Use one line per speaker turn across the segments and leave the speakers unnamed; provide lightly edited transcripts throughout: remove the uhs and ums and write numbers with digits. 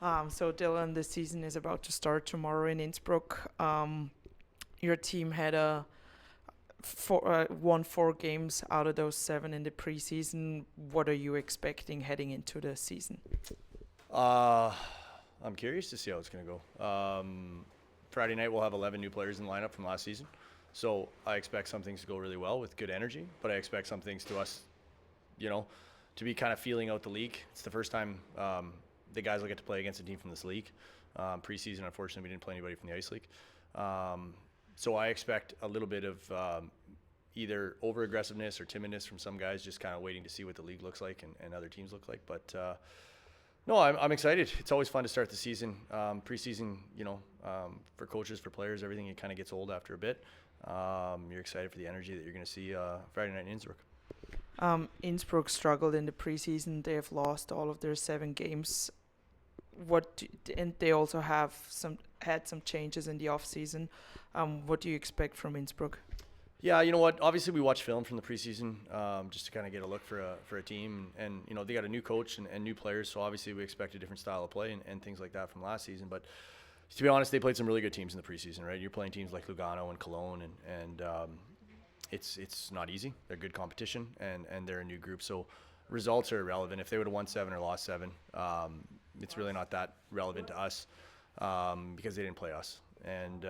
So Dylan, the season is about to start tomorrow in Innsbruck. Your team had won 4 games out of those 7 in the preseason. What are you expecting heading into the season?
I'm curious to see how it's going to go. Friday night we'll have 11 new players in the lineup from last season. So I expect some things to go really well with good energy, but I expect some things to us, to be kind of feeling out the league. It's the first time the guys will get to play against a team from this league. Preseason, unfortunately, we didn't play anybody from the Ice League. So I expect a little bit of either over-aggressiveness or timidness from some guys, just kind of waiting to see what the league looks like and other teams look like. But no, I'm excited. It's always fun to start the season. Preseason, for coaches, for players, everything, it kind of gets old after a bit. You're excited for the energy that you're going to see Friday night in Innsbruck.
Innsbruck struggled in the preseason. They have lost all of their 7 games. And they also have had some changes in the off season. What do you expect from Innsbruck?
Yeah, you know what? Obviously, we watch film from the preseason just to kind of get a look for a team, and they got a new coach and new players, so obviously we expect a different style of play and things like that from last season. But to be honest, they played some really good teams in the preseason, right? You're playing teams like Lugano and Cologne, and it's not easy. They're good competition, and they're a new group, so results are irrelevant. If they would have won 7 or lost 7, it's really not that relevant to us because they didn't play us. And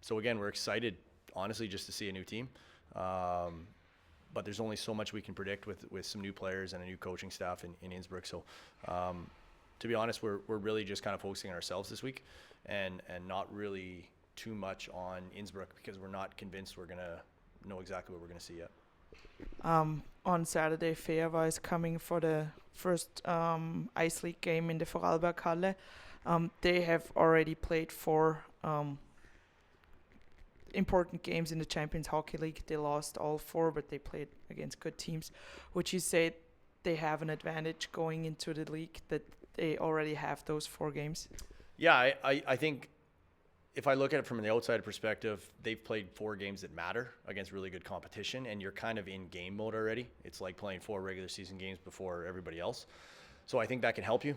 so again, we're excited, honestly, just to see a new team. But there's only so much we can predict with some new players and a new coaching staff in Innsbruck. So to be honest, we're really just kind of focusing on ourselves this week and not really too much on Innsbruck because we're not convinced we're going to know exactly what we're going to see yet.
On Saturday, Fehervar is coming for the first Ice League game in the Vorarlberg Halle. They have already played 4 important games in the Champions Hockey League. They lost all 4, but they played against good teams. Would you say they have an advantage going into the league that they already have those 4 games?
Yeah, I think if I look at it from the outside perspective, they've played 4 games that matter against really good competition, and you're kind of in game mode already. It's like playing 4 regular season games before everybody else. So I think that can help you.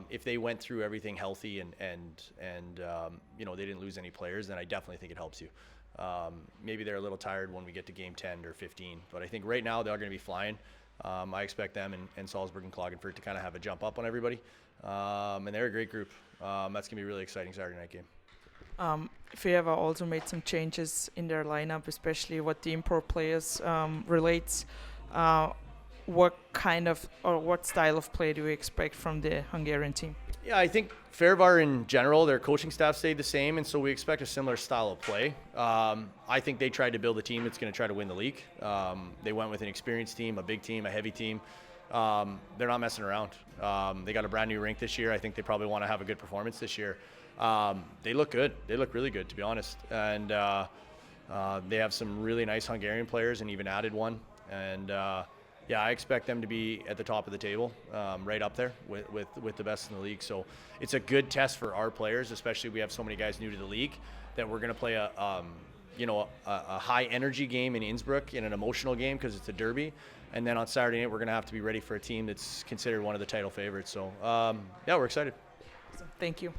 If they went through everything healthy and they didn't lose any players, then I definitely think it helps you. Maybe they're a little tired when we get to game 10 or 15, but I think right now they're going to be flying. I expect them and Salzburg and Klagenfurt to kind of have a jump up on everybody. And they're a great group. That's going to be a really exciting Saturday night game.
Fehervar also made some changes in their lineup, especially what the import players relates. What kind of or what style of play do you expect from the Hungarian team?
Yeah, I think Fehervar in general, their coaching staff stayed the same, and so we expect a similar style of play. I think they tried to build a team that's going to try to win the league. They went with an experienced team, a big team, a heavy team. They're not messing around. They got a brand new rink this year. I think they probably want to have a good performance this year. They look good. They look really good, to be honest. And they have some really nice Hungarian players and even added one. And I expect them to be at the top of the table, right up there with the best in the league. So it's a good test for our players, especially we have so many guys new to the league, that we're going to play a high energy game in Innsbruck, in an emotional game because it's a derby. And then on Saturday night, we're going to have to be ready for a team that's considered one of the title favorites. So, we're excited.
Awesome. Thank you.